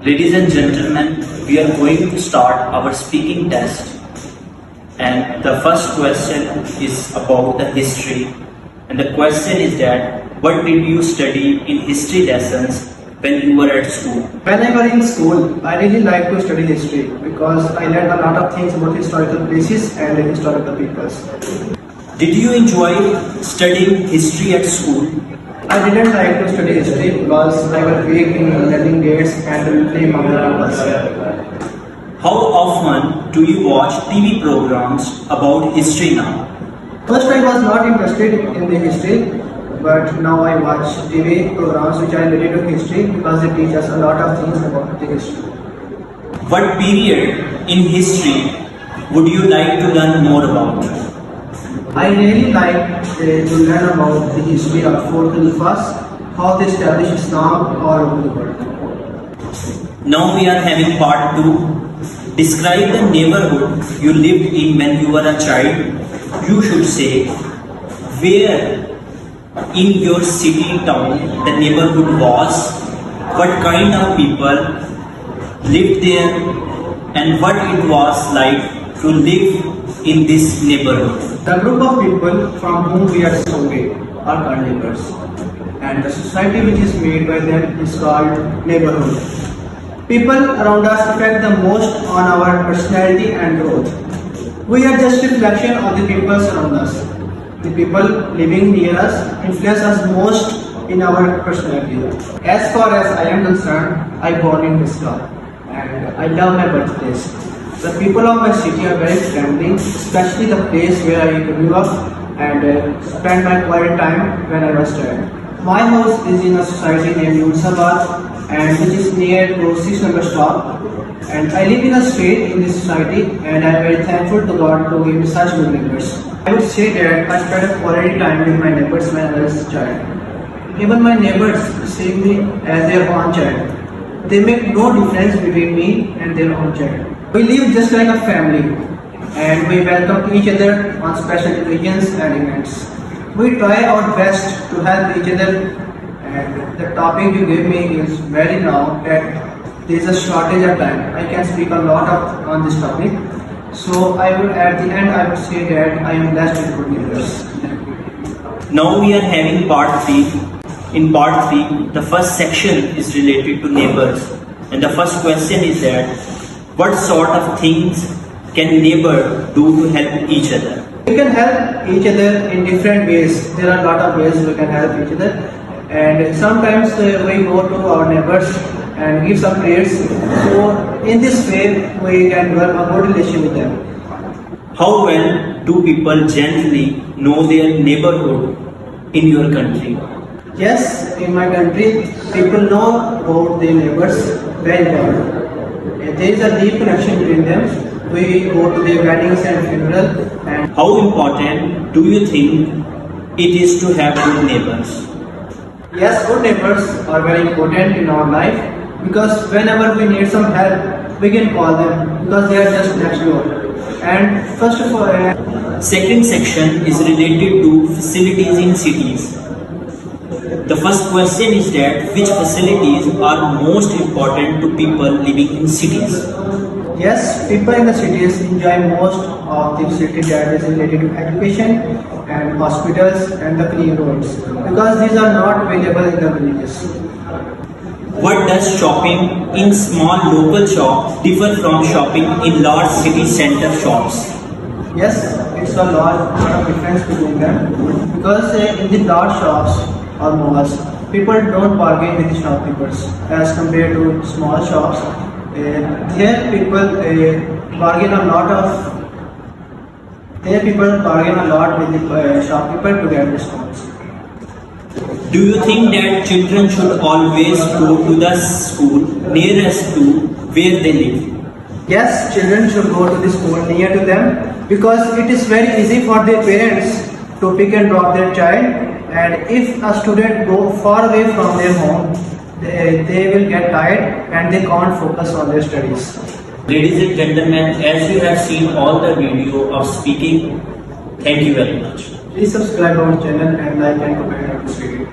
Ladies and gentlemen, we are going to start our speaking test. And the first question is about the history. And the question is that, what did you study in history lessons when you were at school? When I was in school, I really like to study history because I learned a lot of things about historical places and historical peoples. Did you enjoy studying history at school? I didn't like to study history because I was weak in learning dates and play among the peoples. How often do you watch TV programs about history now? First, I was not interested in the history, but now I watch TV programs which are related to history because they teach us a lot of things about the history. What period in history would you like to learn more about? I really like to learn about the history of 4th Khilafas, how they established Islam all over the world. Now we are having part 2. Describe the neighborhood you lived in when you were a child. You should say where in your city, town, the neighborhood was, what kind of people lived there, and what it was like to live in this neighborhood. The group of people from whom we are surveyed are called neighbors, and the society which is made by them is called neighborhood. People around us affect the most on our personality and growth. We are just a reflection of the people around us. The people living near us influence us most in our personality. As far as I am concerned, I born in Islam and I love my birthplace. The people of my city are very friendly, especially the place where I grew up and spent my quiet time when I was child. My house is in a society named Asad and which is near to 6 number stop. And I live in a state in this society and I am very thankful to God to give me such good neighbors. I would say that I spent a quality time with my neighbors when I was a child. Even my neighbors see me as their own child. They make no difference between me and their own child. We live just like a family and we welcome each other on special occasions and events. We try our best to help each other, and the topic you gave me is very long that there is a shortage of time. I can speak a lot on this topic. So at the end I would say that I am blessed with good neighbors. Now we are having part 3. In part 3, the first section is related to neighbors. And the first question is that, what sort of things can neighbor do to help each other? We can help each other in different ways. There are a lot of ways we can help each other. And sometimes we go to our neighbors and give some prayers. So in this way we can develop a good relation with them. How well do people generally know their neighborhood in your country? Yes, in my country people know about their neighbors very well. There is a deep connection between them. We go to their weddings and funerals. And how important do you think it is to have good neighbors? Yes, good neighbors are very important in our life because whenever we need some help, we can call them because they are just next door. And first of all, second section is related to facilities in cities. The first question is that, which facilities are most important to people living in cities? Yes, people in the cities enjoy most of the facilities that is related to education and hospitals and the clean roads because these are not available in the villages. What does shopping in small local shops differ from shopping in large city center shops? Yes, it's a lot of difference between them because in the large shops or malls, people don't bargain with the shopkeepers as compared to small shops. Here people bargain a lot with the shopkeeper to get discounts. Do you think that children should always go to the school nearest to where they live? Yes, children should go to the school near to them because it is very easy for their parents to pick and drop their child, and if a student go far away from their home, they will get tired and they can't focus on their studies. Ladies and gentlemen, as you have seen all the video of speaking, thank you very much. Please subscribe our channel and like and comment on this video.